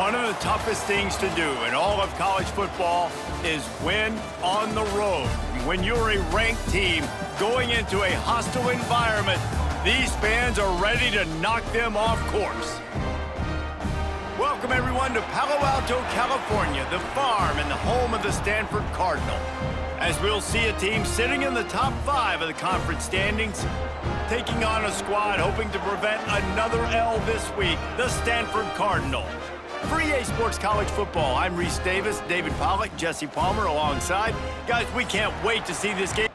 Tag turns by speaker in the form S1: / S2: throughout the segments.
S1: One of the toughest things to do in all of college football is win on the road. When you're a ranked team going into a hostile environment, these fans are ready to knock them off course. Welcome, everyone, to Palo Alto, California, the farm and the home of the Stanford Cardinal. As we'll see a team sitting in the top 5 of the conference standings, taking on a squad hoping to prevent another L this week, the Stanford Cardinal. For EA Sports College Football, I'm Reese Davis, David Pollack, Jesse Palmer alongside. Guys, we can't wait to see this game.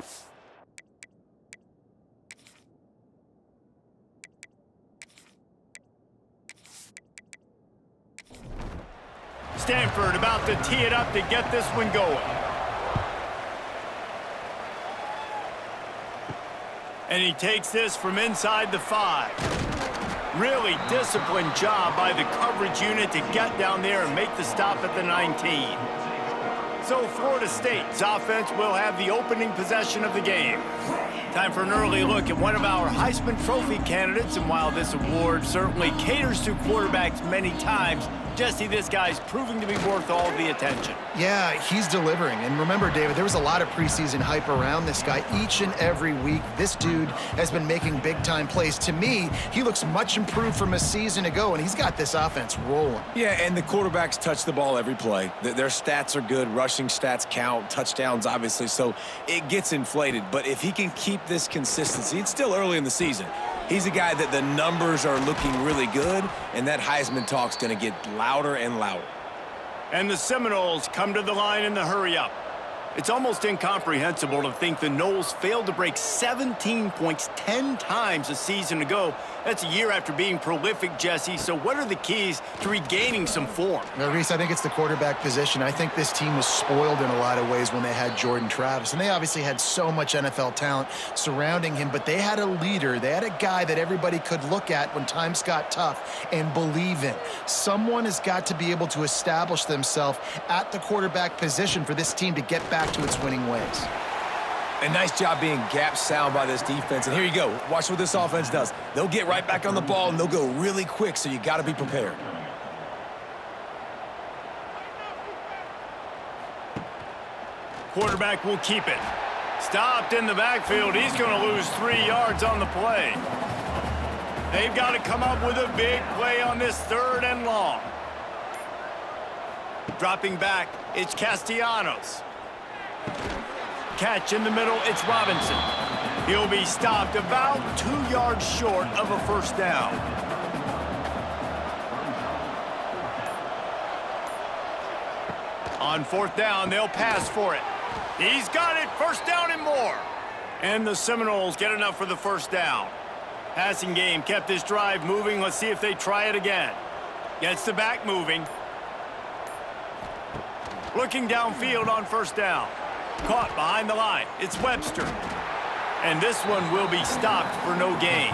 S1: Stanford about to tee it up to get this one going. And he takes this from inside the 5. Really disciplined job by the coverage unit to get down there and make the stop at the 19. So Florida State's offense will have the opening possession of the game. Time for an early look at one of our Heisman Trophy candidates, and while this award certainly caters to quarterbacks many times, Jesse, this guy's proving to be worth all the attention.
S2: Yeah, he's delivering. And remember, David, there was a lot of preseason hype around this guy each and every week. This dude has been making big-time plays. To me, he looks much improved from a season ago, and he's got this offense rolling.
S3: Yeah, and the quarterbacks touch the ball every play. Their stats are good. Rushing stats count. Touchdowns, obviously. So it gets inflated. But if he can keep this consistency, it's still early in the season. He's a guy that the numbers are looking really good, and that Heisman talk's going to get louder and louder.
S1: And the Seminoles come to the line in the hurry-up. It's almost incomprehensible to think the Noles failed to break 17 points 10 times a season ago. That's a year after being prolific, Jesse. So what are the keys to regaining some form?
S2: Now, Reese, I think it's the quarterback position. I think this team was spoiled in a lot of ways when they had Jordan Travis. And they obviously had so much NFL talent surrounding him, but they had a leader. They had a guy that everybody could look at when times got tough and believe in. Someone has got to be able to establish themselves at the quarterback position for this team to get back to its winning ways.
S3: A nice job being gap sound by this defense. And here you go. Watch what this offense does. They'll get right back on the ball, and they'll go really quick, so you got to be prepared.
S1: Quarterback will keep it. Stopped in the backfield. He's going to lose 3 yards on the play. They've got to come up with a big play on this 3rd and long. Dropping back, it's Castellanos. Catch in the middle, it's Robinson. He'll be stopped about 2 yards short of a first down. On 4th down, they'll pass for it. He's got it, 1st down and more. And the Seminoles get enough for the 1st down. Passing game kept this drive moving. Let's see if they try it again. Gets the back moving. Looking downfield on 1st down. Caught behind the line. It's Webster. And this one will be stopped for no gain.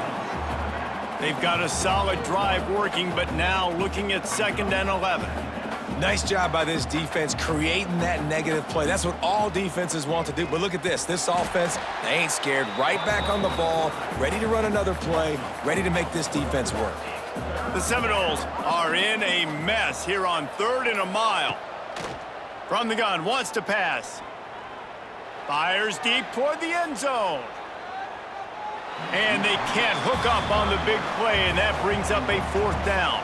S1: They've got a solid drive working, but now looking at 2nd and 11.
S3: Nice job by this defense creating that negative play. That's what all defenses want to do. But look at this. This offense, they ain't scared. Right back on the ball, ready to run another play, ready to make this defense work.
S1: The Seminoles are in a mess here on 3rd and a mile. From the gun, wants to pass. Fires deep toward the end zone. And they can't hook up on the big play, and that brings up a 4th down.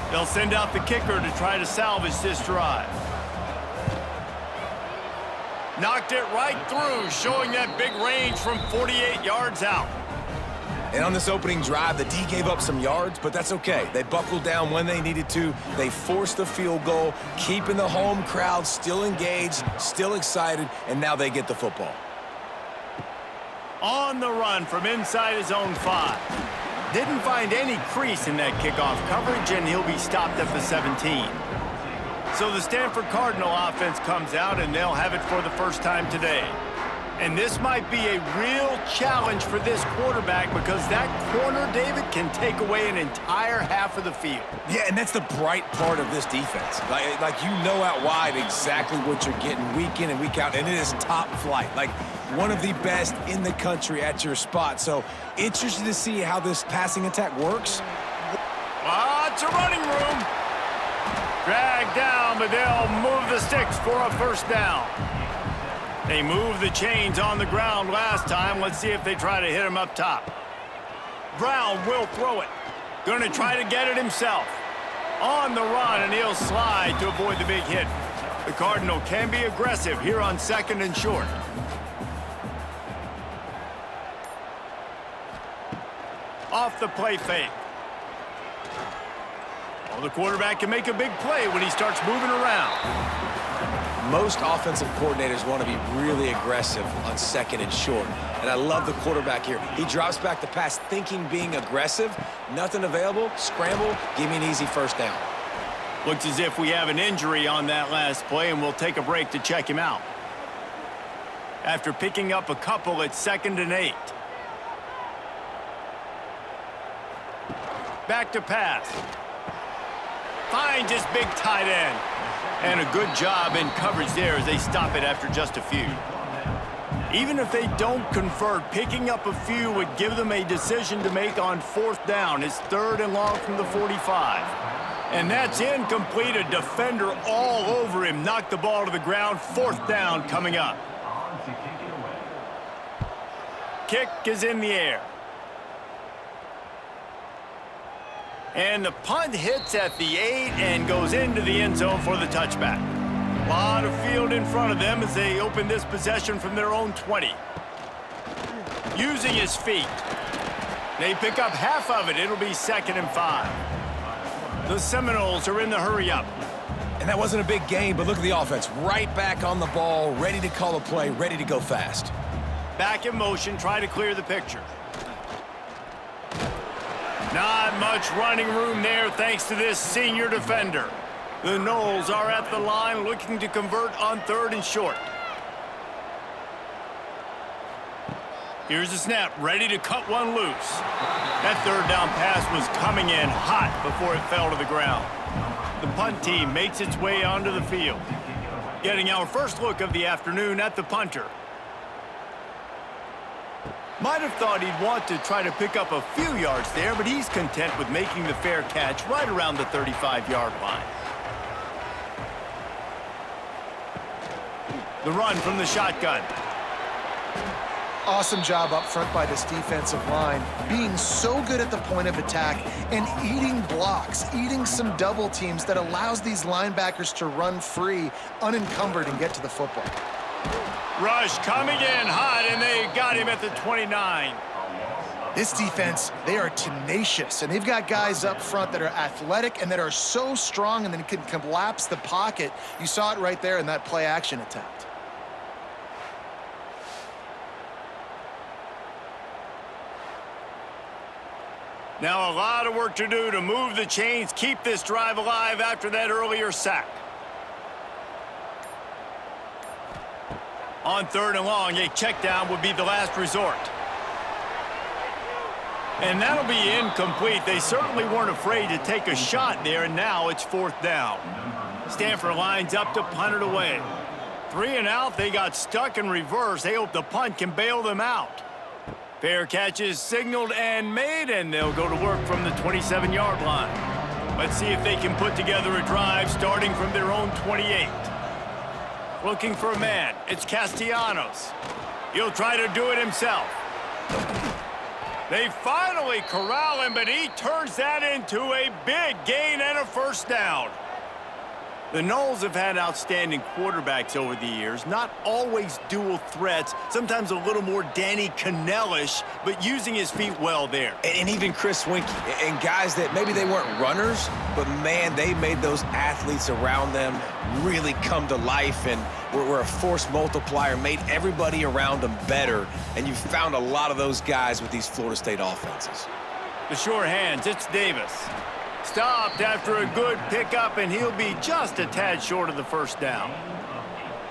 S1: They'll send out the kicker to try to salvage this drive. Knocked it right through, showing that big range from 48 yards out.
S3: And on this opening drive, the D gave up some yards, but that's okay. They buckled down when they needed to. They forced the field goal, keeping the home crowd still engaged, still excited, and now they get the football.
S1: On the run from inside his own 5. Didn't find any crease in that kickoff coverage, and he'll be stopped at the 17. So the Stanford Cardinal offense comes out, and they'll have it for the first time today. And this might be a real challenge for this quarterback because that corner, David, can take away an entire half of the field.
S3: Yeah, and that's the bright part of this defense. Like you know out wide exactly what you're getting week in and week out, and it is top flight. Like one of the best in the country at your spot. So interested to see how this passing attack works.
S1: It's a running room. Dragged down, but they'll move the sticks for a first down. They moved the chains on the ground last time. Let's see if they try to hit him up top. Brown will throw it. Going to try to get it himself. On the run, and he'll slide to avoid the big hit. The Cardinal can be aggressive here on 2nd and short. Off the play fake. Well, the quarterback can make a big play when he starts moving around.
S3: Most offensive coordinators want to be really aggressive on 2nd and short. And I love the quarterback here. He drops back the pass thinking being aggressive. Nothing available. Scramble. Give me an easy first down.
S1: Looks as if we have an injury on that last play, and we'll take a break to check him out. After picking up a couple at 2nd and 8. Back to pass. Finds his big tight end. And a good job in coverage there as they stop it after just a few. Even if they don't convert, picking up a few would give them a decision to make on 4th down. It's 3rd and long from the 45. And that's incomplete. A defender all over him. Knocked the ball to the ground. 4th down coming up. Kick is in the air. And the punt hits at the 8 and goes into the end zone for the touchback. A lot of field in front of them as they open this possession from their own 20. Using his feet. They pick up half of it. It'll be 2nd and 5. The Seminoles are in the hurry-up.
S3: And that wasn't a big game, but look at the offense. Right back on the ball, ready to call a play, ready to go fast.
S1: Back in motion, try to clear the picture. Not much running room there thanks to this senior defender. The Noles are at the line looking to convert on 3rd and short. Here's the snap, ready to cut one loose. That 3rd down pass was coming in hot before it fell to the ground. The punt team makes its way onto the field. Getting our first look of the afternoon at the punter. Might have thought he'd want to try to pick up a few yards there, but he's content with making the fair catch right around the 35-yard line. The run from the shotgun.
S2: Awesome job up front by this defensive line, being so good at the point of attack and eating blocks, eating some double teams that allows these linebackers to run free, unencumbered, and get to the football.
S1: Rush coming in hot, and they got him at the 29.
S2: This defense, they are tenacious, and they've got guys up front that are athletic and that are so strong and then can collapse the pocket. You saw it right there in that play-action attempt.
S1: Now a lot of work to do to move the chains, keep this drive alive after that earlier sack. On 3rd and long, a check down would be the last resort. And that'll be incomplete. They certainly weren't afraid to take a shot there, and now it's 4th down. Stanford lines up to punt it away. 3 and out, they got stuck in reverse. They hope the punt can bail them out. Fair catch is signaled and made, and they'll go to work from the 27-yard line. Let's see if they can put together a drive starting from their own 28. Looking for a man. It's Castellanos. He'll try to do it himself. They finally corral him, but he turns that into a big gain and a first down. The Noles have had outstanding quarterbacks over the years, not always dual threats, sometimes a little more Danny Cannell-ish, but using his feet well there.
S3: And even Chris Winkie, and guys that maybe they weren't runners, but man, they made those athletes around them really come to life and were a force multiplier, made everybody around them better, and you found a lot of those guys with these Florida State offenses.
S1: The sure hands, it's Davis. Stopped after a good pickup, and he'll be just a tad short of the first down.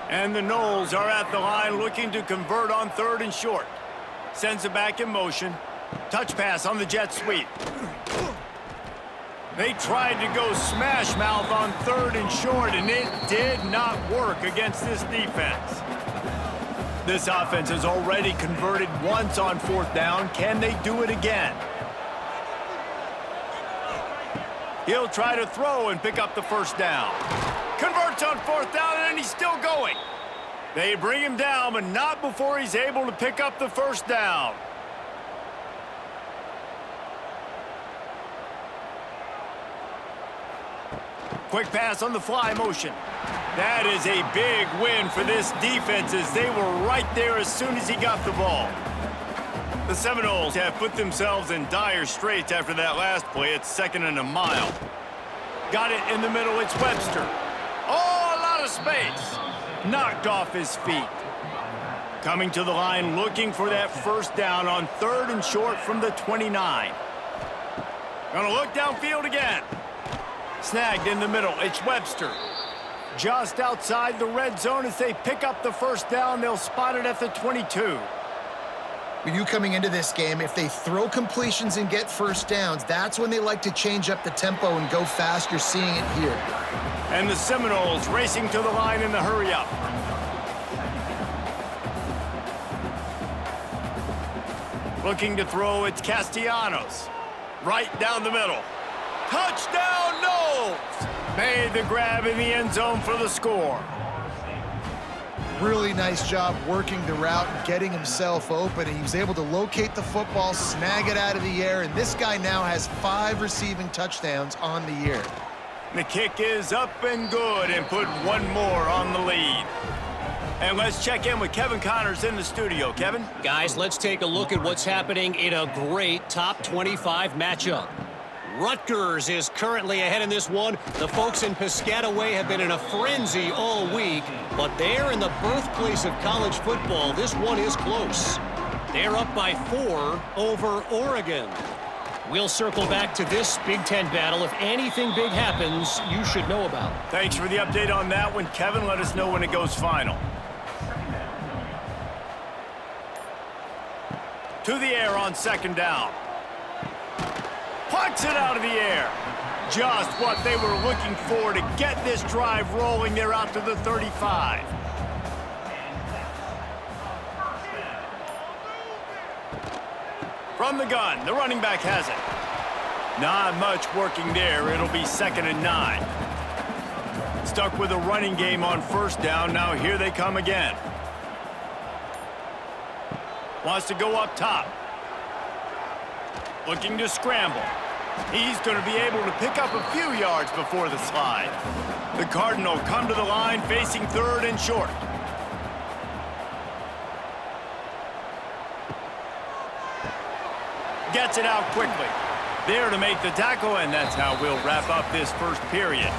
S1: And the Noles are at the line looking to convert on 3rd and short. Sends it back in motion. Touch pass on the jet sweep. They tried to go smash mouth on 3rd and short, and it did not work against this defense. This offense has already converted once on 4th down. Can they do it again? He'll try to throw and pick up the first down. Converts on fourth down, and he's still going. They bring him down, but not before he's able to pick up the first down. Quick pass on the fly motion. That is a big win for this defense as they were right there as soon as he got the ball. The Seminoles have put themselves in dire straits after that last play. It's 2nd and a mile. Got it in the middle. It's Webster. Oh, a lot of space. Knocked off his feet. Coming to the line looking for that first down on 3rd and short from the 29. Gonna look downfield again. Snagged in the middle. It's Webster. Just outside the red zone as they pick up the first down. They'll spot it at the 22.
S2: When you coming into this game, if they throw completions and get first downs, that's when they like to change up the tempo and go fast. You're seeing it here.
S1: And the Seminoles racing to the line in the hurry-up. Looking to throw, it's Castellanos. Right down the middle. Touchdown, Knowles! Made the grab in the end zone for the score.
S2: Really nice job working the route and getting himself open. He was able to locate the football, snag it out of the air, and this guy now has 5 receiving touchdowns on the year.
S1: The kick is up and good and put one more on the lead. And let's check in with Kevin Connors in the studio. Kevin?
S4: Guys, let's take a look at what's happening in a great top 25 matchup. Rutgers is currently ahead in this one. The folks in Piscataway have been in a frenzy all week, but they're in the birthplace of college football. This one is close. They're up by 4 over Oregon. We'll circle back to this Big Ten battle. If anything big happens, you should know about.
S1: Thanks for the update on that one, Kevin. Let us know when it goes final. To the air on 2nd down. Puts it out of the air. Just what they were looking for to get this drive rolling. They're out to the 35. From the gun, the running back has it. Not much working there. It'll be 2nd and 9. Stuck with a running game on 1st down. Now here they come again. Wants to go up top. Looking to scramble. He's going to be able to pick up a few yards before the slide. The Cardinal come to the line facing 3rd and short. Gets it out quickly. There to make the tackle, and that's how we'll wrap up this first period.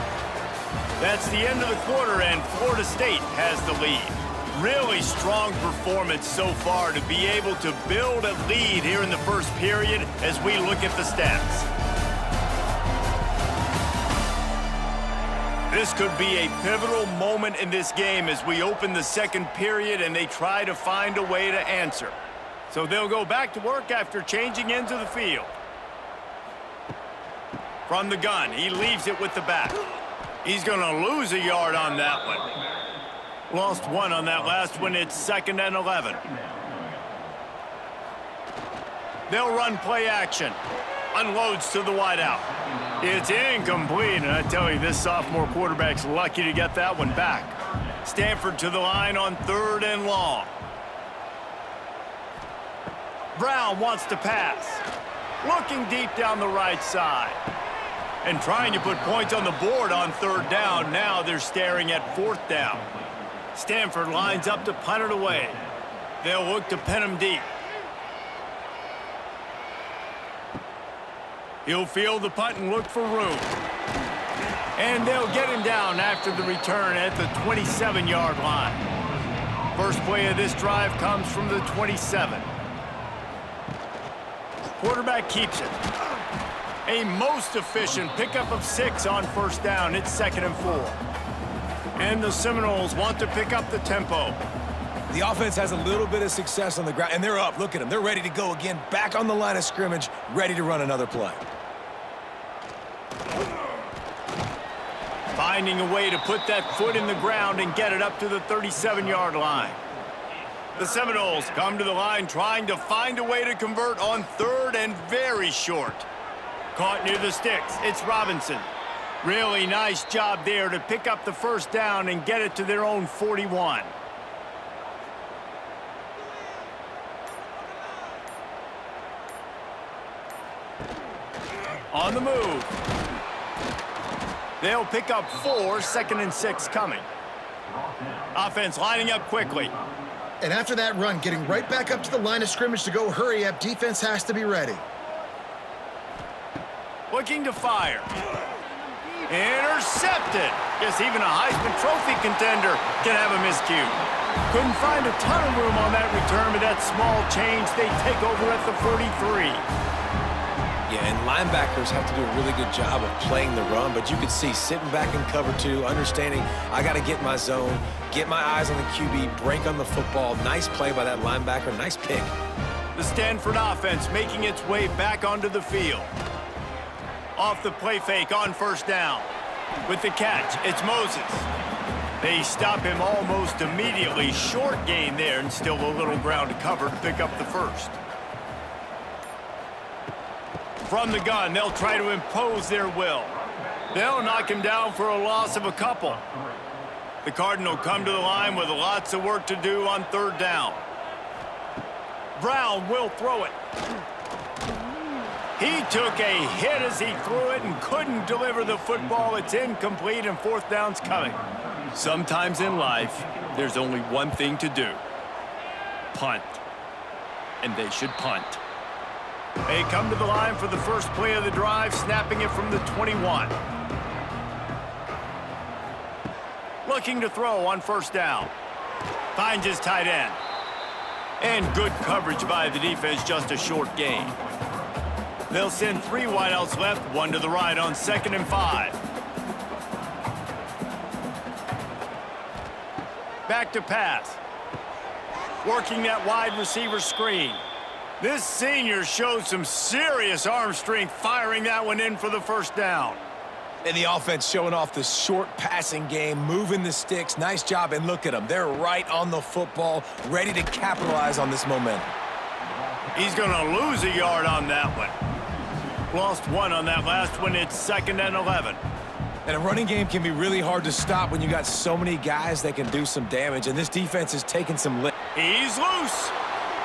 S1: That's the end of the quarter, and Florida State has the lead. Really strong performance so far to be able to build a lead here in the first period as we look at the stats. This could be a pivotal moment in this game as we open the 2nd period and they try to find a way to answer. So they'll go back to work after changing into the field. From the gun, he leaves it with the back. He's going to lose a yard on that one. Lost 1 on that last one. It's 2nd and 11. They'll run play action. Unloads to the wideout. It's incomplete, and I tell you, this sophomore quarterback's lucky to get that one back. Stanford to the line on 3rd and long. Brown wants to pass. Looking deep down the right side. And trying to put points on the board on 3rd down. Now they're staring at 4th down. Stanford lines up to punt it away. They'll look to pin him deep. He'll field the punt and look for room. And they'll get him down after the return at the 27-yard line. First play of this drive comes from the 27. Quarterback keeps it. A most efficient pickup of 6 on 1st down. It's 2nd and 4. And the Seminoles want to pick up the tempo.
S3: The offense has a little bit of success on the ground, and they're up. Look at them. They're ready to go again, back on the line of scrimmage, ready to run another play.
S1: Finding a way to put that foot in the ground and get it up to the 37-yard line. The Seminoles come to the line trying to find a way to convert on 3rd and very short. Caught near the sticks. It's Robinson. Really nice job there to pick up the first down and get it to their own 41. On the move. They'll pick up 4, 2nd and 6 coming. Offense lining up quickly.
S2: And after that run, getting right back up to the line of scrimmage to go hurry up, defense has to be ready.
S1: Looking to fire. Intercepted. Guess even a Heisman Trophy contender can have a miscue. Couldn't find a ton of room on that return, but that small change, they take over at the 43.
S3: Yeah, and linebackers have to do a really good job of playing the run, but you can see sitting back in cover 2, understanding I got to get in my zone, get my eyes on the QB, break on the football. Nice play by that linebacker. Nice pick.
S1: The Stanford offense making its way back onto the field. Off the play fake on first down. With the catch, it's Moses. They stop him almost immediately. Short gain there, and still a little ground to cover to pick up the first. From the gun, they'll try to impose their will. They'll knock him down for a loss of a couple. The Cardinal come to the line with lots of work to do on 3rd down. Brown will throw it. He took a hit as he threw it and couldn't deliver the football. It's incomplete, and 4th down's coming. Sometimes in life, there's only one thing to do. Punt. And they should punt. They come to the line for the first play of the drive, snapping it from the 21. Looking to throw on 1st down. Finds his tight end. And good coverage by the defense, just a short gain. They'll send 3 wideouts left, 1 to the right on 2nd and 5. Back to pass. Working that wide receiver screen. This senior shows some serious arm strength, firing that one in for the 1st down.
S3: And the offense showing off the short passing game, moving the sticks. Nice job, and look at them. They're right on the football, ready to capitalize on this momentum.
S1: He's going to lose a yard on that one. Lost 1 on that last one. It's 2nd and 11.
S3: And a running game can be really hard to stop when you got so many guys that can do some damage, and this defense is taking some lift.
S1: He's loose.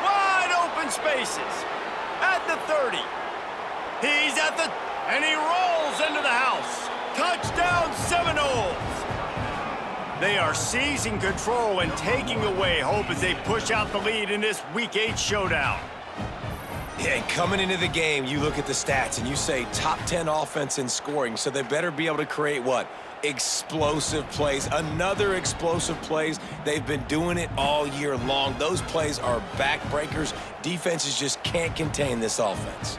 S1: Wide open spaces. At the 30. He's at the... and he rolls into the house. Touchdown, Seminoles. They are seizing control and taking away hope as they push out the lead in this Week 8 showdown.
S3: Yeah, and coming into the game, you look at the stats and you say top 10 offense in scoring, so they better be able to create what? Explosive plays. Another explosive plays. They've been doing it all year long. Those plays are backbreakers. Defenses just can't contain this offense.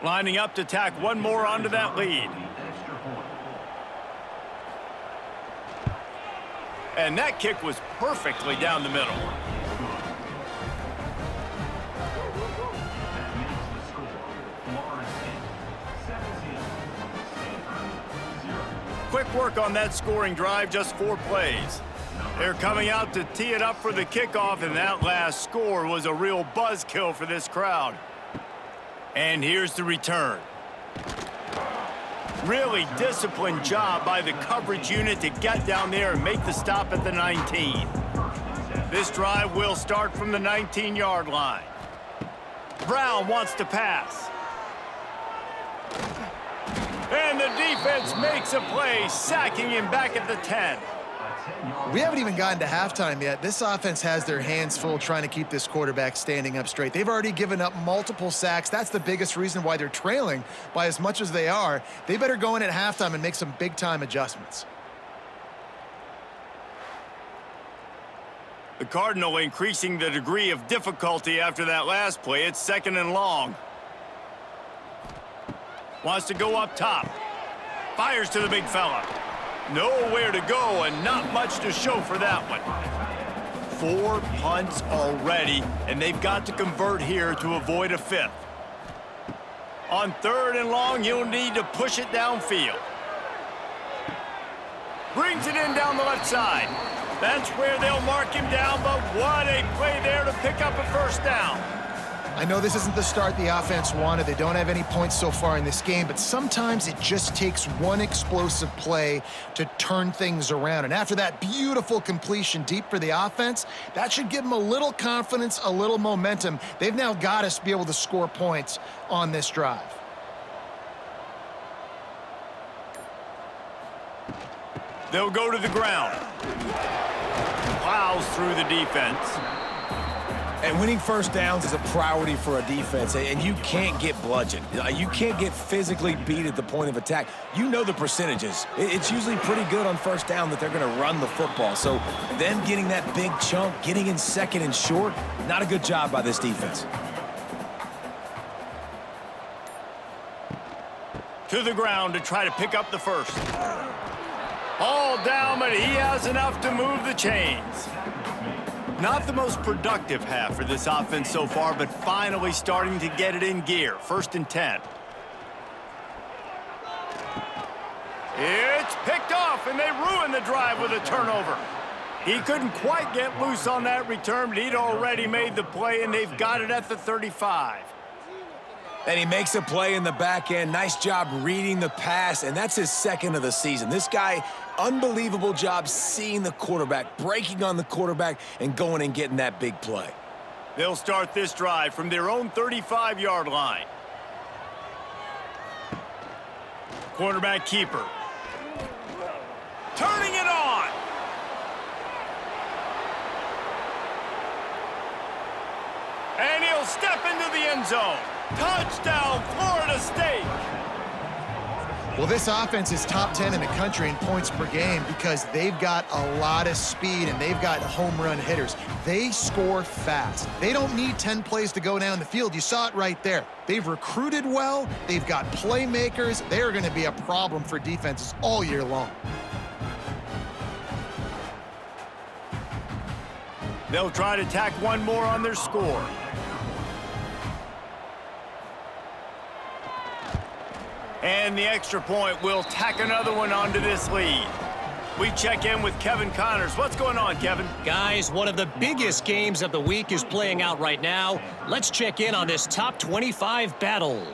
S1: Lining up to tack one more onto that lead. And that kick was perfectly down the middle. Quick work on that scoring drive, just 4 plays. They're coming out to tee it up for the kickoff, and that last score was a real buzzkill for this crowd. And here's the return. Really disciplined job by the coverage unit to get down there and make the stop at the 19. This drive will start from the 19-yard line. Brown wants to pass. And the defense makes a play, sacking him back at the 10.
S2: We haven't even gotten to halftime yet. This offense has their hands full trying to keep this quarterback standing up straight. They've already given up multiple sacks. That's the biggest reason why they're trailing by as much as they are. They better go in at halftime and make some big-time adjustments.
S1: The Cardinal increasing the degree of difficulty after that last play. It's 2nd and long. Wants to go up top. Fires to the big fella. Nowhere to go and not much to show for that one. 4 punts already, and they've got to convert here to avoid a 5th. On 3rd and long, you'll need to push it downfield. Brings it in down the left side. That's where they'll mark him down, but what a play there to pick up a first down.
S2: I know this isn't the start the offense wanted. They don't have any points so far in this game, but sometimes it just takes one explosive play to turn things around. And after that beautiful completion deep for the offense, that should give them a little confidence, a little momentum. They've now got to be able to score points on this drive.
S1: They'll go to the ground. Plows through the defense.
S3: And winning first downs is a priority for a defense, and you can't get bludgeoned. You can't get physically beat at the point of attack. You know the percentages. It's usually pretty good on first down that they're going to run the football. So them getting that big chunk, getting in second and short, not a good job by this defense.
S1: To the ground to try to pick up the first. All down, but he has enough to move the chains. Not the most productive half for this offense so far, but finally starting to get it in gear. 1st and 10. It's picked off, and they ruin the drive with a turnover. He couldn't quite get loose on that return, but he'd already made the play, and they've got it at the 35.
S3: And he makes a play in the back end. Nice job reading the pass, and that's his second of the season. This guy, unbelievable job seeing the quarterback, breaking on the quarterback, and going and getting that big play.
S1: They'll start this drive from their own 35-yard line. Quarterback keeper. Turning it on. And he'll step into the end zone. Touchdown, Florida State.
S2: Well, this offense is top 10 in the country in points per game because they've got a lot of speed and they've got home run hitters. They score fast. They don't need 10 plays to go down the field. You saw it right there. They've recruited well. They've got playmakers. They're going to be a problem for defenses all year long.
S1: They'll try to tack one more on their score. And the extra point will tack another one onto this lead. We check in with Kevin Connors. What's going on, Kevin?
S4: Guys, one of the biggest games of the week is playing out right now. Let's check in on this top 25 battle.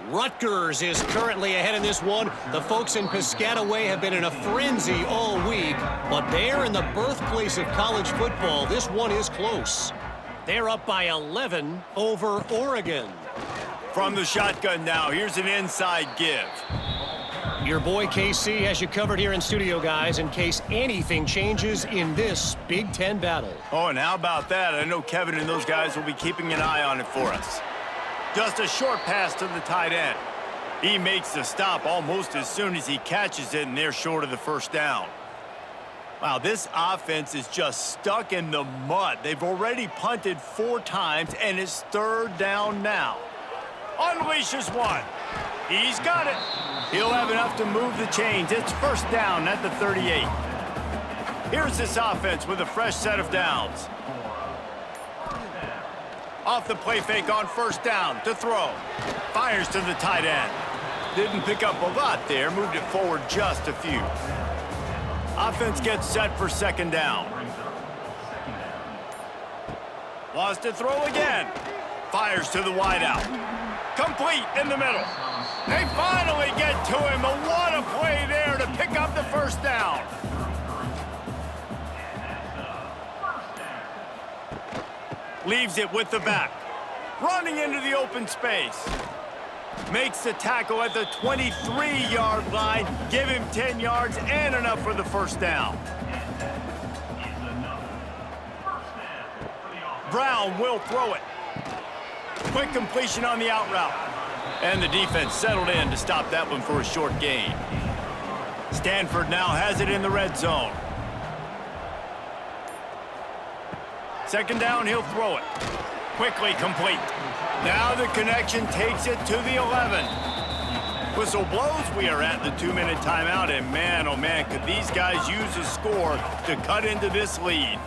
S4: Rutgers is currently ahead in this one. The folks in Piscataway have been in a frenzy all week, but they're in the birthplace of college football. This one is close. They're up by 11 over Oregon.
S1: From the shotgun now, here's an inside give.
S4: Your boy KC has you covered here in studio, guys, in case anything changes in this Big Ten battle.
S1: Oh, and how about that? I know Kevin and those guys will be keeping an eye on it for us. Just a short pass to the tight end. He makes the stop almost as soon as he catches it, and they're short of the first down. Wow, this offense is just stuck in the mud. They've already punted 4 times, and it's 3rd down now. Unleashes one. He's got it. He'll have enough to move the chains. It's 1st down at the 38. Here's this offense with a fresh set of downs. Off the play fake on 1st down to throw. Fires to the tight end. Didn't pick up a lot there. Moved it forward just a few. Offense gets set for 2nd down. Wants to throw again. Fires to the wideout. Complete in the middle. They finally get to him, but what a play there to pick up the 1st down. Leaves it with the back. Running into the open space. Makes the tackle at the 23-yard line. Give him 10 yards and enough for the 1st down. Brown will throw it. Quick completion on the out route. And the defense settled in to stop that one for a short gain. Stanford now has it in the red zone. 2nd down, he'll throw it. Quickly complete. Now the connection takes it to the 11. Whistle blows. We are at the 2-minute timeout, and man, oh man, could these guys use a score to cut into this lead.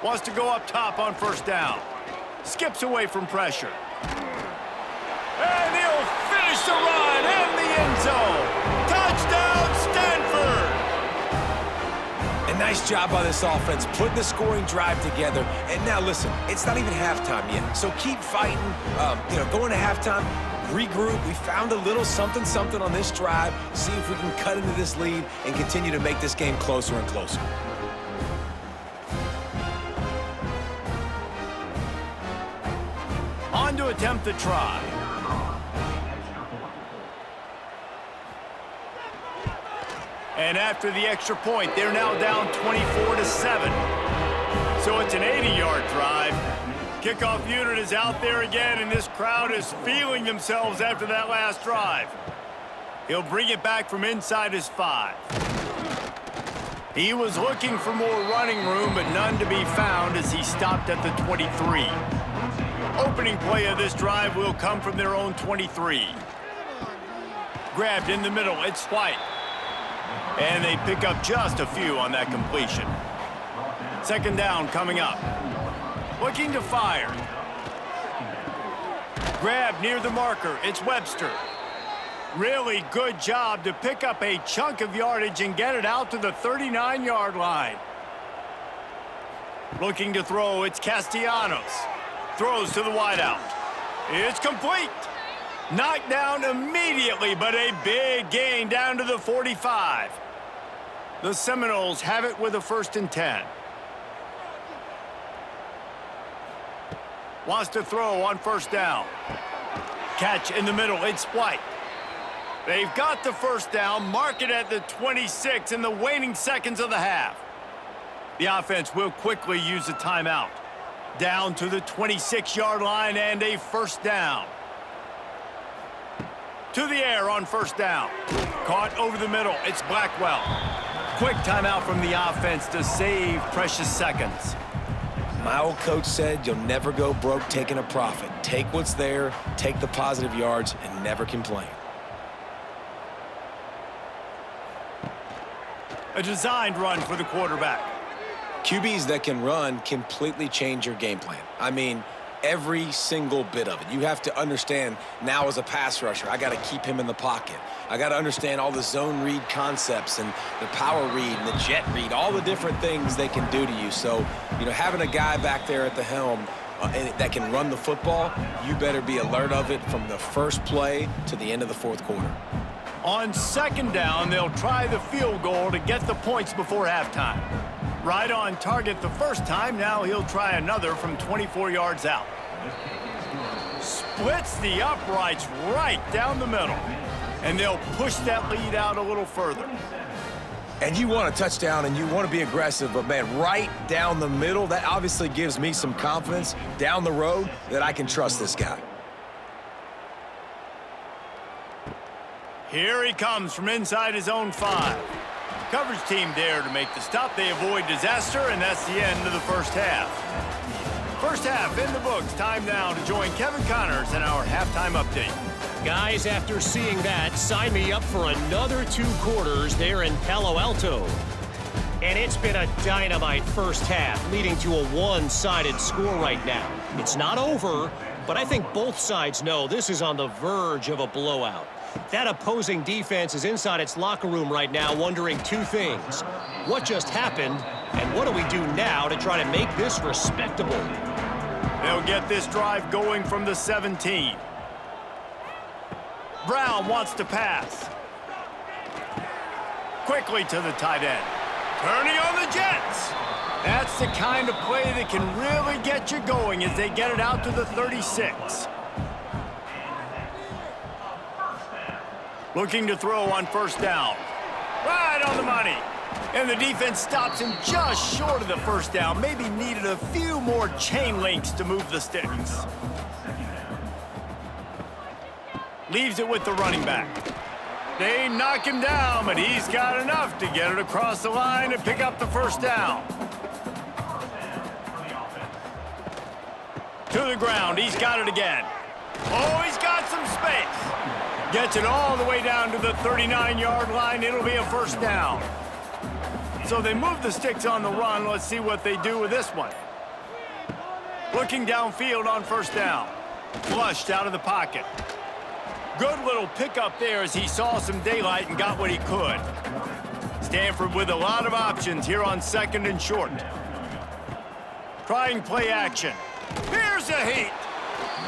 S1: Wants to go up top on 1st down. Skips away from pressure. And he'll finish the run in the end zone. Touchdown,
S3: Nice job by this offense, putting the scoring drive together. And now, listen, it's not even halftime yet. So keep fighting, going to halftime, regroup. We found a little something on this drive. See if we can cut into this lead and continue to make this game closer and closer.
S1: On to attempt the try. And after the extra point, they're now down 24-7. So it's an 80-yard drive. Kickoff unit is out there again, and this crowd is feeling themselves after that last drive. He'll bring it back from inside his 5. He was looking for more running room, but none to be found as he stopped at the 23. Opening play of this drive will come from their own 23. Grabbed in the middle, it's White. And they pick up just a few on that completion. Second down coming up. Looking to fire. Grab near the marker. It's Webster. Really good job to pick up a chunk of yardage and get it out to the 39-yard line. Looking to throw. It's Castellanos. Throws to the wideout. It's complete. Knocked down immediately, but a big gain down to the 45. The Seminoles have it with a 1st and 10. Wants to throw on 1st down. Catch in the middle. It's White. They've got the 1st down. Mark it at the 26 in the waning seconds of the half. The offense will quickly use a timeout. Down to the 26-yard line and a 1st down. To the air on 1st down. Caught over the middle. It's Blackwell. Quick timeout from the offense to save precious seconds.
S3: My old coach said you'll never go broke taking a profit. Take what's there, take the positive yards, and never complain.
S1: A designed run for the quarterback.
S3: QBs that can run completely change your game plan. I mean, every single bit of it. You have to understand now as a pass rusher, I got to keep him in the pocket. I got to understand all the zone read concepts and the power read and the jet read, all the different things they can do to you. So, having a guy back there at the helm that can run the football, you better be alert of it from the first play to the end of the 4th quarter.
S1: On 2nd down, they'll try the field goal to get the points before halftime. Right on target the first time. Now he'll try another from 24 yards out. Splits the uprights right down the middle. And they'll push that lead out a little further.
S3: And you want a touchdown and you want to be aggressive, but man, right down the middle, that obviously gives me some confidence down the road that I can trust this guy.
S1: Here he comes from inside his own 5. Coverage team there to make the stop. They avoid disaster, and that's the end of the 1st half. 1st half in the books. Time now to join Kevin Connors in our halftime update.
S4: Guys, after seeing that, sign me up for another 2 quarters there in Palo Alto. And it's been a dynamite 1st half, leading to a one-sided score right now. It's not over, but I think both sides know this is on the verge of a blowout. That opposing defense is inside its locker room right now wondering 2 things. What just happened, and what do we do now to try to make this respectable?
S1: They'll get this drive going from the 17. Brown wants to pass. Quickly to the tight end. Turning on the Jets. That's the kind of play that can really get you going as they get it out to the 36. Looking to throw on 1st down. Right on the money. And the defense stops him just short of the 1st down. Maybe needed a few more chain links to move the sticks. Leaves it with the running back. They knock him down, but he's got enough to get it across the line and pick up the 1st down. To the ground. He's got it again. Oh, he's got some space. Gets it all the way down to the 39-yard line. It'll be a 1st down. So they move the sticks on the run. Let's see what they do with this one. Looking downfield on 1st down. Flushed out of the pocket. Good little pickup there as he saw some daylight and got what he could. Stanford with a lot of options here on 2nd and short. Trying play action. Here's a heat.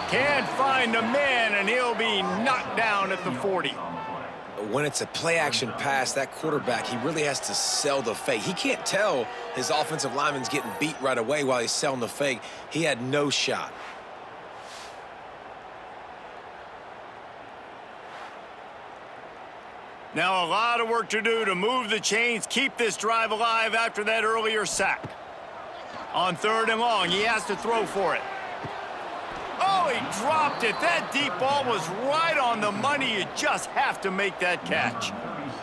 S1: Can't find a man, and he'll be knocked down at the 40.
S3: When it's a play-action pass, that quarterback, he really has to sell the fake. He can't tell his offensive lineman's getting beat right away while he's selling the fake. He had no shot.
S1: Now a lot of work to do to move the chains, keep this drive alive after that earlier sack. On 3rd and long, he has to throw for it. Oh, he dropped it. That deep ball was right on the money. You just have to make that catch.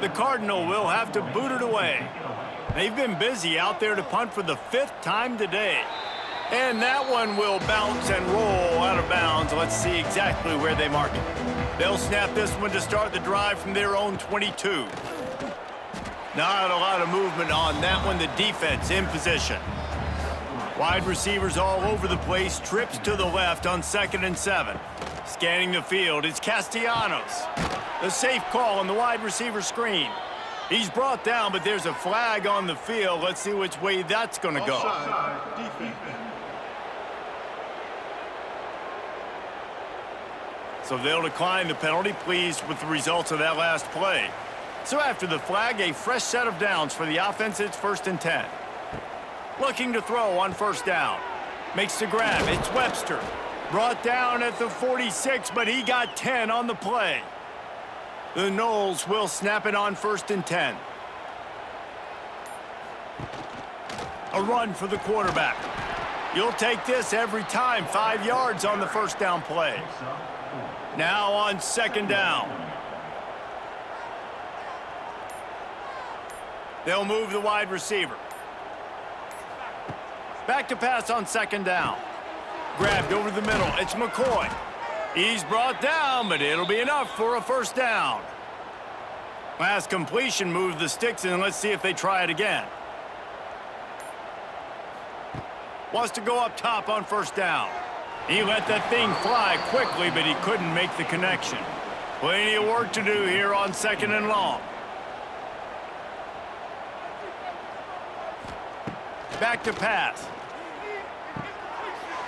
S1: The Cardinal will have to boot it away. They've been busy out there to punt for the 5th time today. And that one will bounce and roll out of bounds. Let's see exactly where they mark it. They'll snap this one to start the drive from their own 22. Not a lot of movement on that one. The defense in position. Wide receivers all over the place. Trips to the left on 2nd and 7. Scanning the field, it's Castellanos. The safe call on the wide receiver screen. He's brought down, but there's a flag on the field. Let's see which way that's going to go. So they'll decline the penalty, pleased with the results of that last play. So after the flag, a fresh set of downs for the offense. It's 1st and 10. Looking to throw on 1st down. Makes the grab. It's Webster. Brought down at the 46, but he got 10 on the play. The Noles will snap it on 1st and 10. A run for the quarterback. You'll take this every time. 5 yards on the 1st down play. Now on 2nd down. They'll move the wide receiver. Back to pass on 2nd down. Grabbed over the middle. It's McCoy. He's brought down, but it'll be enough for a 1st down. Last completion moved the sticks, and let's see if they try it again. Wants to go up top on 1st down. He let that thing fly quickly, but he couldn't make the connection. Plenty of work to do here on 2nd and long. Back to pass.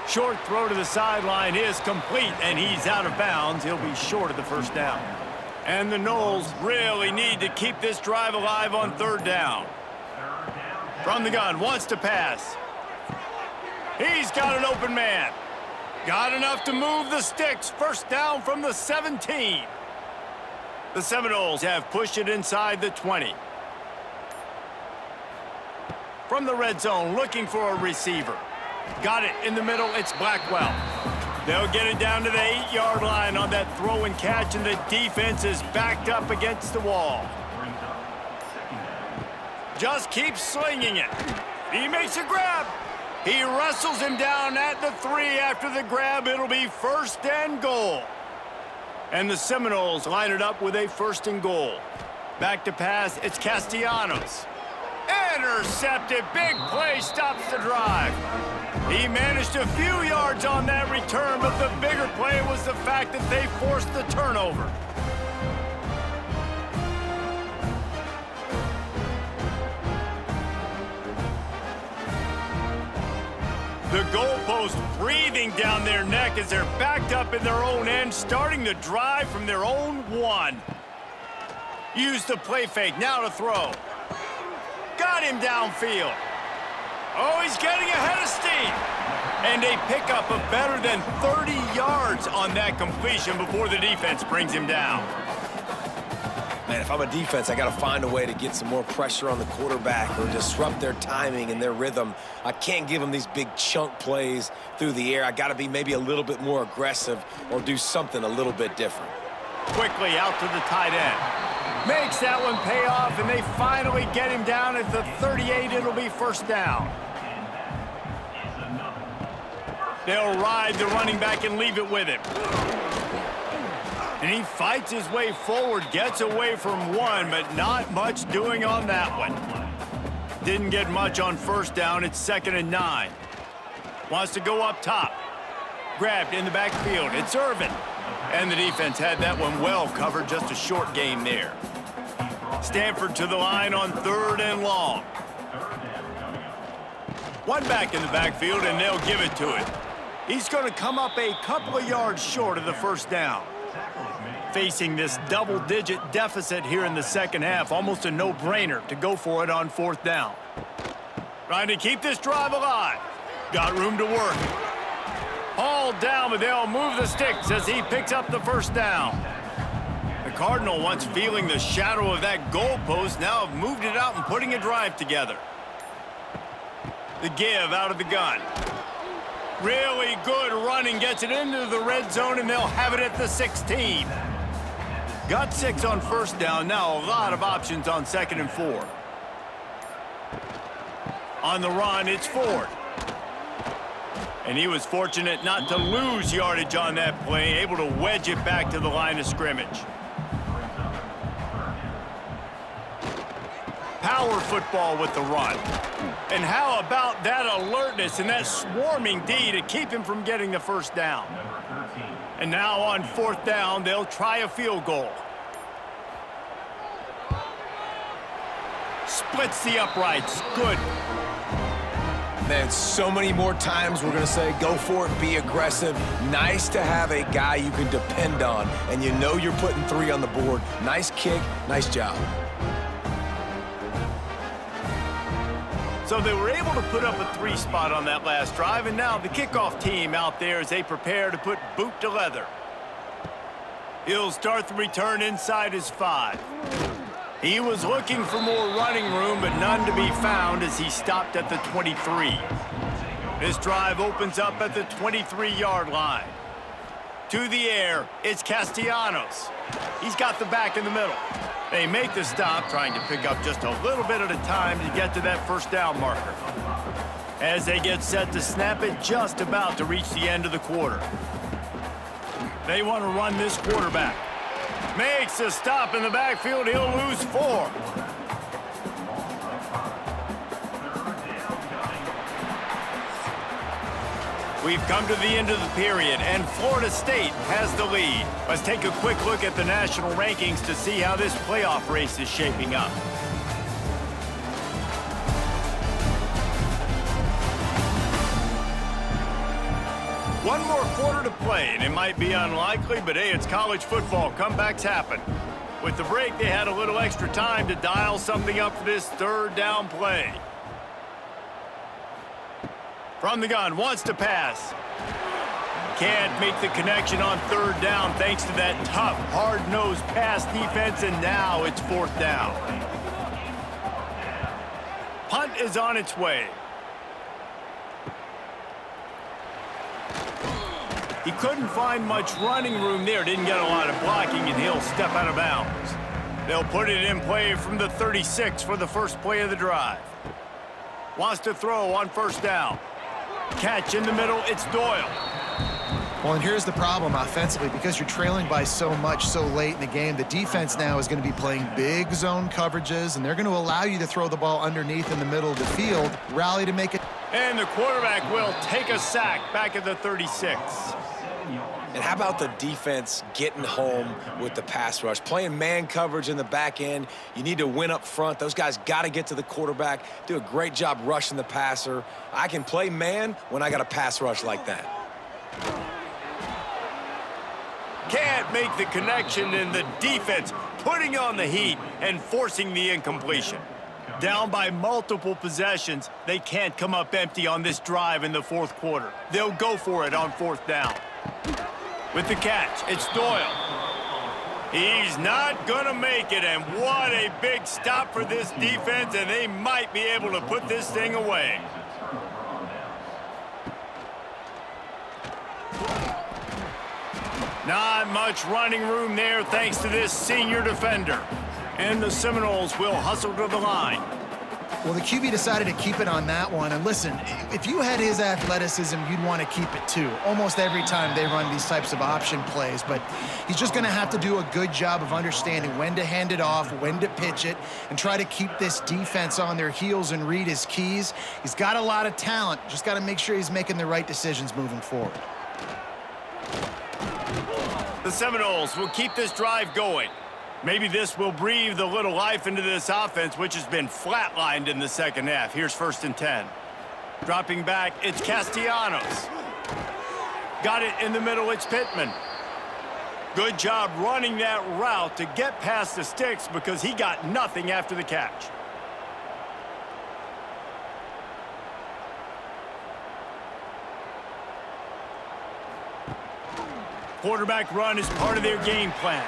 S1: Short throw to the sideline is complete, and he's out of bounds. He'll be short of the 1st down. And the Noles really need to keep this drive alive on 3rd down. From the gun, wants to pass. He's got an open man. Got enough to move the sticks. 1st down from the 17. The Seminoles have pushed it inside the 20. From the red zone, looking for a receiver. Got it in the middle. It's Blackwell. They'll get it down to the 8-yard line on that throw and catch, and the defense is backed up against the wall. Just keeps slinging it. He makes a grab. He wrestles him down at the 3 after the grab. It'll be 1st and goal. And the Seminoles line it up with a 1st and goal. Back to pass, it's Castellanos. Intercepted, big play, stops the drive. He managed a few yards on that return, but the bigger play was the fact that they forced the turnover. The goalpost breathing down their neck as they're backed up in their own end, starting the drive from their own 1. Use the play fake, now to throw. Got him downfield. Oh, he's getting ahead of steam. And a pickup of better than 30 yards on that completion before the defense brings him down.
S3: Man, if I'm a defense, I got to find a way to get some more pressure on the quarterback or disrupt their timing and their rhythm. I can't give them these big chunk plays through the air. I got to be maybe a little bit more aggressive or do something a little bit different.
S1: Quickly out to the tight end. Makes that one pay off, and they finally get him down at the 38. It'll be 1st down. They'll ride the running back and leave it with him. And he fights his way forward, gets away from 1, but not much doing on that one. Didn't get much on 1st down. It's 2nd and 9. Wants to go up top. Grabbed in the backfield. It's Irvin. And the defense had that one well covered. Just a short game there. Stanford to the line on 3rd and long. One back in the backfield, and they'll give it to him. He's going to come up a couple of yards short of the first down. Facing this double-digit deficit here in the second half, almost a no-brainer to go for it on 4th down. Trying to keep this drive alive. Got room to work. Hauled down, but they'll move the sticks as he picks up the first down. The Cardinal, once feeling the shadow of that goalpost, now have moved it out and putting a drive together. The give out of the gun. Really good running, gets it into the red zone, and they'll have it at the 16. Got 6 on first down, now a lot of options on 2nd and 4. On the run, it's Ford. And he was fortunate not to lose yardage on that play, able to wedge it back to the line of scrimmage. Power football with the run. And how about that alertness and that swarming D to keep him from getting the first down? And now on 4th down, they'll try a field goal. Splits the uprights. Good.
S3: Man, so many more times we're going to say, go for it, be aggressive. Nice to have a guy you can depend on, and you know you're putting 3 on the board. Nice kick, nice job.
S1: So they were able to put up a 3 spot on that last drive, and now the kickoff team out there as they prepare to put boot to leather. He'll start the return inside his 5. He was looking for more running room, but none to be found as he stopped at the 23. This drive opens up at the 23-yard line. To the air, it's Castellanos. He's got the back in the middle. They make the stop, trying to pick up just a little bit at a time to get to that first down marker. As they get set to snap it, just about to reach the end of the quarter. They want to run this quarterback. Makes a stop in the backfield. He'll lose 4. We've come to the end of the period, and Florida State has the lead. Let's take a quick look at the national rankings to see how this playoff race is shaping up. One more quarter to play, and it might be unlikely, but hey, it's college football. Comebacks happen. With the break, they had a little extra time to dial something up for this 3rd down play. From the gun, wants to pass. Can't make the connection on 3rd down thanks to that tough, hard-nosed pass defense, and now it's 4th down. Punt is on its way. He couldn't find much running room there, didn't get a lot of blocking, and he'll step out of bounds. They'll put it in play from the 36 for the first play of the drive. Wants to throw on 1st down. Catch in the middle, it's Doyle.
S2: Well, and here's the problem offensively. Because you're trailing by so much so late in the game, the defense now is going to be playing big zone coverages, and they're going to allow you to throw the ball underneath in the middle of the field, rally to make it.
S1: And the quarterback will take a sack back at the 36.
S3: And how about the defense getting home with the pass rush? Playing man coverage in the back end. You need to win up front. Those guys got to get to the quarterback, do a great job rushing the passer. I can play man when I got a pass rush like that.
S1: Can't make the connection, and the defense putting on the heat and forcing the incompletion. Down by multiple possessions, they can't come up empty on this drive in the 4th quarter. They'll go for it on 4th down. With the catch, it's Doyle. He's not going to make it, and what a big stop for this defense, and they might be able to put this thing away. Not much running room there thanks to this senior defender. And the Seminoles will hustle to the line.
S2: Well, the QB decided to keep it on that one. And listen, if you had his athleticism, you'd want to keep it too. Almost every time they run these types of option plays. But he's just going to have to do a good job of understanding when to hand it off, when to pitch it, and try to keep this defense on their heels and read his keys. He's got a lot of talent. Just got to make sure he's making the right decisions moving forward.
S1: The Seminoles will keep this drive going. Maybe this will breathe a little life into this offense, which has been flatlined in the second half. Here's 1st and 10. Dropping back, it's Castellanos. Got it in the middle, it's Pittman. Good job running that route to get past the sticks because he got nothing after the catch. Quarterback run is part of their game plan.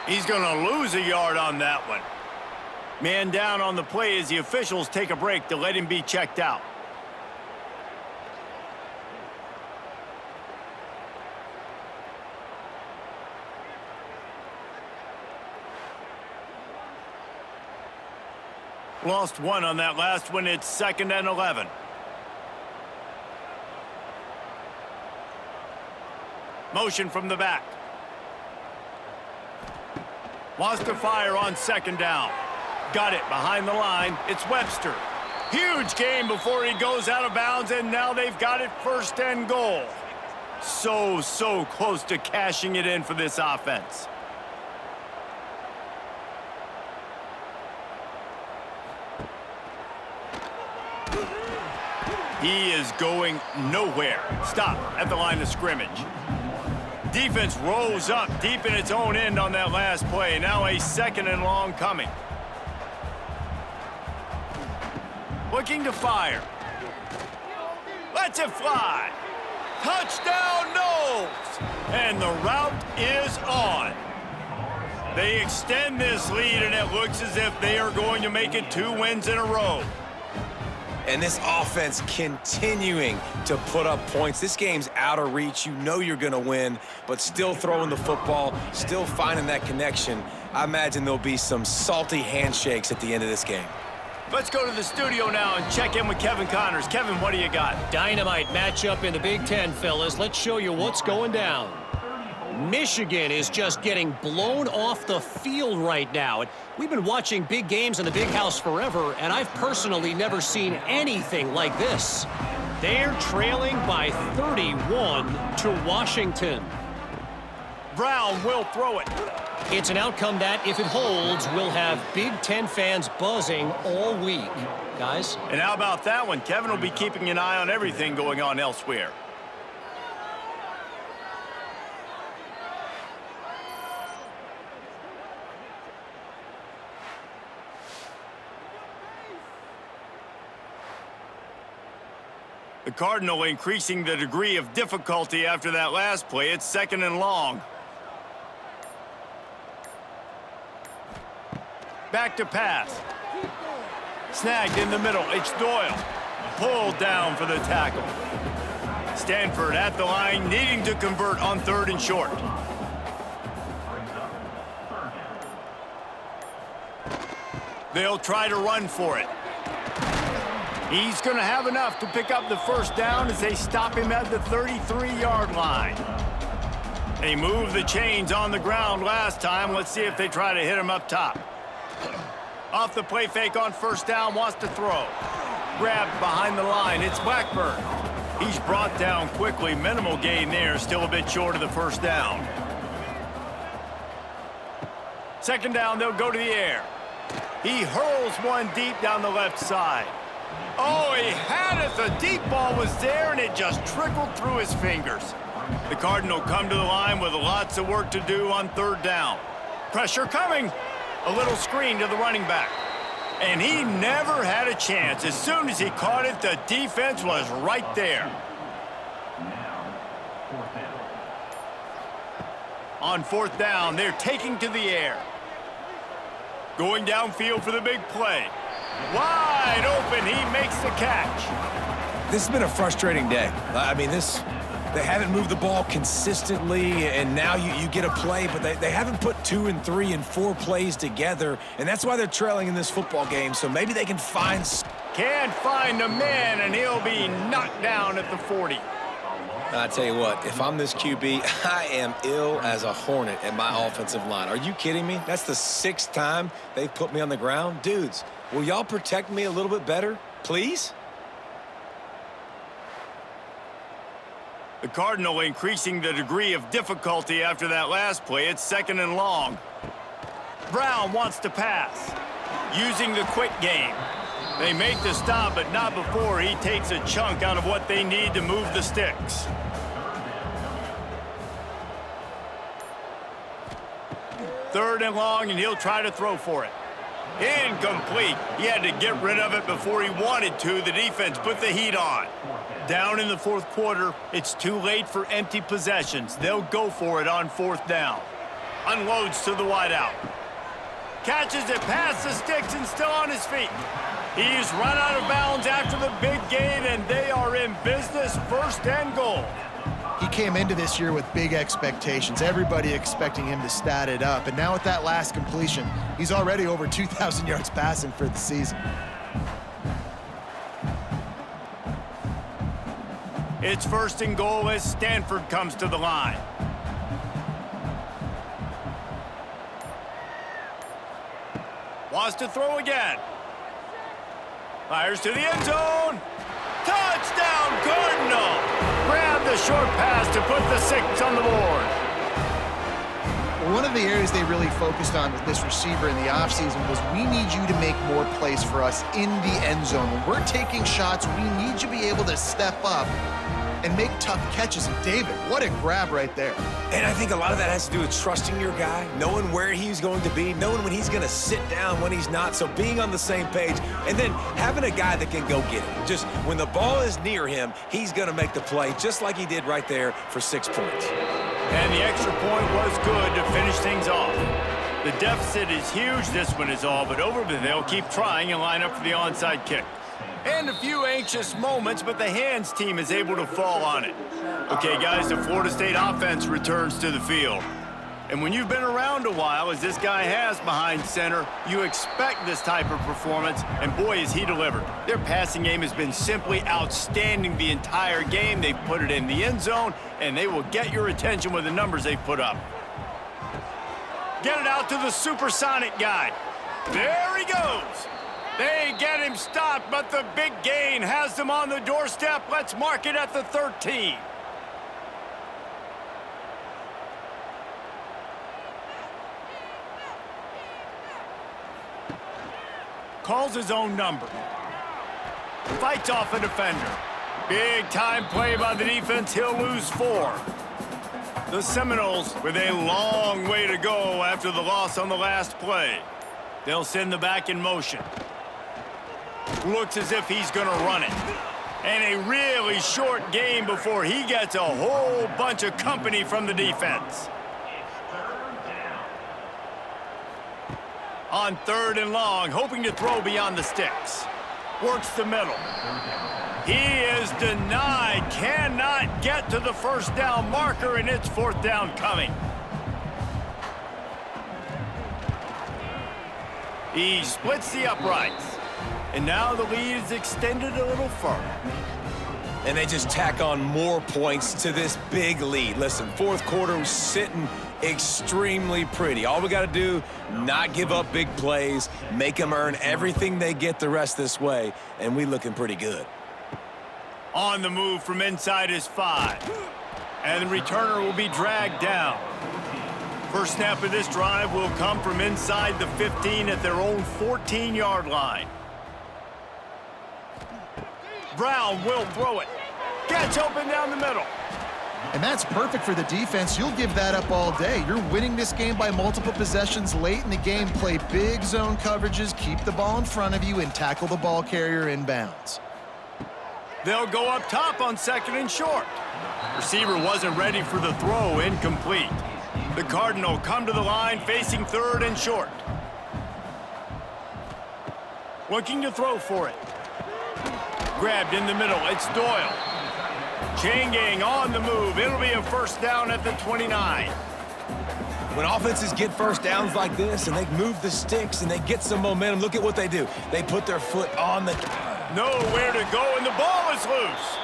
S1: He's going to lose a yard on that one. Man down on the play as the officials take a break to let him be checked out. Lost one on that last one. It's 2nd and 11. Motion from the back. Wants to fire on 2nd down. Got it behind the line. It's Webster. Huge game before he goes out of bounds, and now they've got it 1st and goal. So close to cashing it in for this offense. He is going nowhere. Stop at the line of scrimmage. Defense rolls up deep in its own end on that last play. Now a 2nd and long coming. Looking to fire. Lets it fly. Touchdown, Knowles! And the route is on. They extend this lead, and it looks as if they are going to make it 2 wins in a row.
S3: And this offense continuing to put up points. This game's out of reach. You know you're going to win, but still throwing the football, still finding that connection. I imagine there'll be some salty handshakes at the end of this game.
S1: Let's go to the studio now and check in with Kevin Connors. Kevin, what do you got?
S4: Dynamite matchup in the Big Ten, fellas. Let's show you what's going down. Michigan is just getting blown off the field right now. We've been watching big games in the Big House forever, and I've personally never seen anything like this. They're trailing by 31 to Washington.
S1: Brown will throw it.
S4: It's an outcome that, if it holds, will have Big Ten fans buzzing all week. Guys?
S1: And how about that one? Kevin will be keeping an eye on everything going on elsewhere. The Cardinal increasing the degree of difficulty after that last play. It's 2nd and long. Back to pass. Snagged in the middle. It's Doyle. Pulled down for the tackle. Stanford at the line, needing to convert on 3rd and short. They'll try to run for it. He's going to have enough to pick up the 1st down as they stop him at the 33-yard line. They moved the chains on the ground last time. Let's see if they try to hit him up top. Off the play fake on 1st down, wants to throw. Grabbed behind the line, it's Blackburn. He's brought down quickly. Minimal gain there, still a bit short of the 1st down. 2nd down, they'll go to the air. He hurls one deep down the left side. Oh, he had it. The deep ball was there, and it just trickled through his fingers. The Cardinal come to the line with lots of work to do on 3rd down. Pressure coming. A little screen to the running back. And he never had a chance. As soon as he caught it, the defense was right there. On 4th down, they're taking to the air. Going downfield for the big play. Wide open, he makes the catch.
S3: This has been a frustrating day. I mean, they haven't moved the ball consistently, and now you get a play, but they haven't put 2 and 3 and 4 plays together, and that's why they're trailing in this football game, so maybe they can find...
S1: Can't find a man, and he'll be knocked down at the 40.
S3: I tell you what, if I'm this QB, I am ill as a hornet at my offensive line. Are you kidding me? That's the 6th time they've put me on the ground. Dudes, will y'all protect me a little bit better, please?
S1: The Cardinal increasing the degree of difficulty after that last play. It's 2nd and long. Brown wants to pass. Using the quick game. They make the stop, but not before he takes a chunk out of what they need to move the sticks. Third and long, and he'll try to throw for it. Incomplete. He had to get rid of it before he wanted to. The defense put the heat on. Down in the fourth quarter, it's too late for empty possessions. They'll go for it on fourth down. Unloads to the wideout. Catches it past the sticks and still on his feet. He's run out of bounds after the big gain, and they are in business, first and goal.
S2: He came into this year with big expectations. Everybody expecting him to stat it up. And now with that last completion, he's already over 2,000 yards passing for the season.
S1: It's first and goal as Stanford comes to the line. Wants to throw again. Fires to the end zone. Touchdown, Cardinal! Grab the short pass to put the 6 on the board.
S2: One of the areas they really focused on with this receiver in the offseason was we need you to make more plays for us in the end zone. When we're taking shots, we need you to be able to step up and make tough catches. And David, what a grab right there.
S3: And I think a lot of that has to do with trusting your guy, knowing where he's going to be, knowing when he's going to sit down, when he's not, so being on the same page, and then having a guy that can go get it. Just when the ball is near him, he's going to make the play, just like he did right there for 6 points.
S1: And the extra point was good to finish things off. The deficit is huge, this one is all, but over, but they'll keep trying and line up for the onside kick. And a few anxious moments, but the hands team is able to fall on it. Okay, guys, the Florida State offense returns to the field. And when you've been around a while, as this guy has behind center, you expect this type of performance, and boy, is he delivered. Their passing game has been simply outstanding the entire game. They've put it in the end zone, and they will get your attention with the numbers they've put up. Get it out to the supersonic guy. There he goes. They get him stopped, but the big gain has them on the doorstep. Let's mark it at the 13. Calls his own number. Fights off a defender. Big time play by the defense. He'll lose 4. The Seminoles with a long way to go after the loss on the last play. They'll send the back in motion. Looks as if he's going to run it. And a really short game before he gets a whole bunch of company from the defense. On third and long, hoping to throw beyond the sticks. Works the middle. He is denied. Cannot get to the first down marker, and it's fourth down coming. He splits the uprights. And now the lead is extended a little further.
S3: And they just tack on more points to this big lead. Listen, fourth quarter was sitting extremely pretty. All we got to do, not give up big plays, make them earn everything they get the rest this way, and we looking pretty good.
S1: On the move from inside his 5. And the returner will be dragged down. First snap of this drive will come from inside the 15 at their own 14-yard line. Brown will throw it. Gets open down the middle.
S2: And that's perfect for the defense. You'll give that up all day. You're winning this game by multiple possessions late in the game. Play big zone coverages, keep the ball in front of you, and tackle the ball carrier in bounds.
S1: They'll go up top on second and short. Receiver wasn't ready for the throw, incomplete. The Cardinal come to the line facing third and short. Looking to throw for it. Grabbed in the middle, it's Doyle. Chain gang on the move. It'll be a first down at the 29.
S3: When offenses get first downs like this and they move the sticks and they get some momentum, look at what they do. They put their foot on the...
S1: Nowhere to go, and the ball is loose.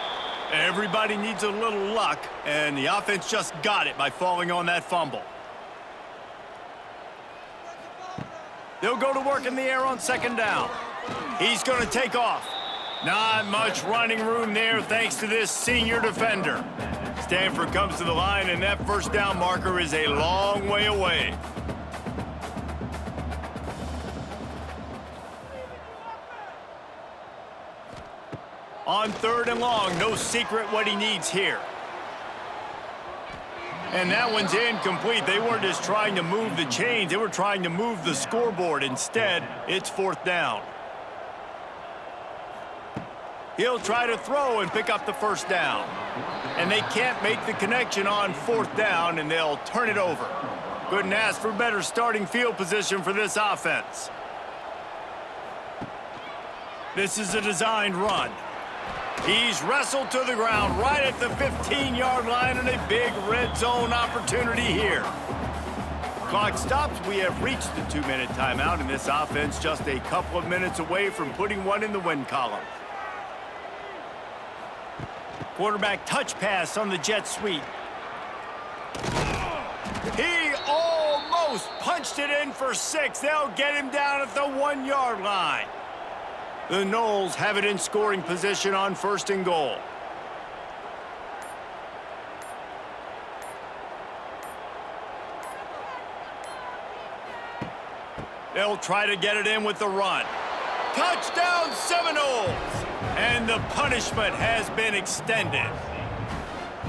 S1: Everybody needs a little luck, and the offense just got it by falling on that fumble. They'll go to work in the air on second down. He's going to take off. Not much running room there thanks to this senior defender. Stanford comes to the line, and that first down marker is a long way away. On 3rd and long, no secret what he needs here. And that one's incomplete. They weren't just trying to move the chains. They were trying to move the scoreboard. Instead, it's 4th down. He'll try to throw and pick up the 1st down. And they can't make the connection on 4th down, and they'll turn it over. Couldn't ask for better starting field position for this offense. This is a designed run. He's wrestled to the ground right at the 15-yard line, and a big red zone opportunity here. Clock stops. We have reached the 2-minute timeout, and this offense just a couple of minutes away from putting one in the win column. Quarterback touch pass on the jet sweep. He almost punched it in for 6. They'll get him down at the 1-yard line. The Noles have it in scoring position on 1st and goal. They'll try to get it in with the run. Touchdown, Seminoles! And the punishment has been extended.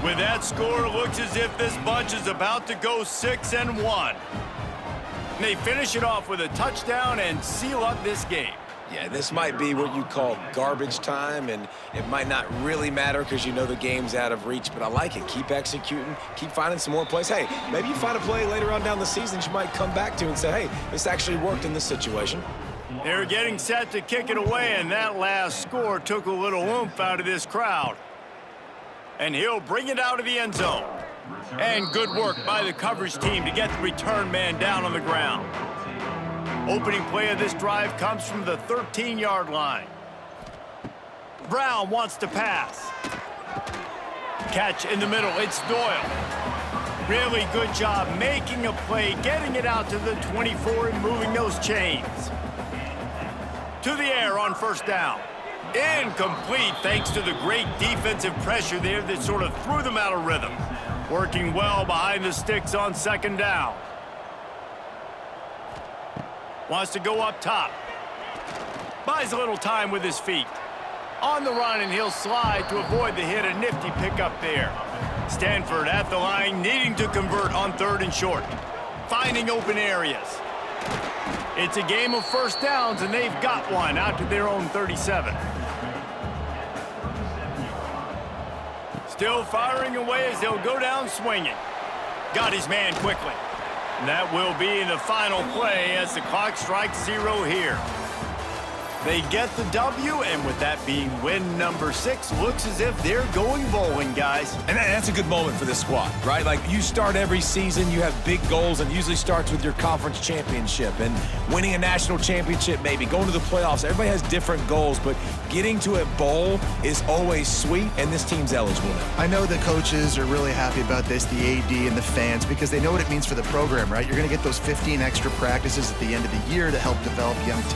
S1: With that score, it looks as if this bunch is about to go 6-1. They finish it off with a touchdown and seal up this game.
S3: Yeah, this might be what you call garbage time, and it might not really matter because you know the game's out of reach, but I like it. Keep executing, keep finding some more plays. Hey, maybe you find a play later on down the season you might come back to and say, hey, this actually worked in this situation.
S1: They're getting set to kick it away, and that last score took a little oomph out of this crowd. And he'll bring it out of the end zone. And good work by the coverage team to get the return man down on the ground. Opening play of this drive comes from the 13-yard line. Brown wants to pass. Catch in the middle. It's Doyle. Really good job making a play, getting it out to the 24 and moving those chains. To the air on 1st down. Incomplete thanks to the great defensive pressure there that sort of threw them out of rhythm. Working well behind the sticks on 2nd down. Wants to go up top. Buys a little time with his feet. On the run, and he'll slide to avoid the hit. A nifty pickup there. Stanford at the line, needing to convert on 3rd and short. Finding open areas. It's a game of 1st downs, and they've got one out to their own 37. Still firing away as they'll go down swinging. Got his man quickly. And that will be the final play as the clock strikes 0 here. They get the W, and with that being win number 6, looks as if they're going bowling, guys.
S3: And that's a good moment for this squad, right? Like, you start every season, you have big goals, and it usually starts with your conference championship and winning a national championship, maybe going to the playoffs. Everybody has different goals, but getting to a bowl is always sweet, and this team's eligible now.
S2: I know the coaches are really happy about this, the AD and the fans, because they know what it means for the program, right? You're going to get those 15 extra practices at the end of the year to help develop young talent.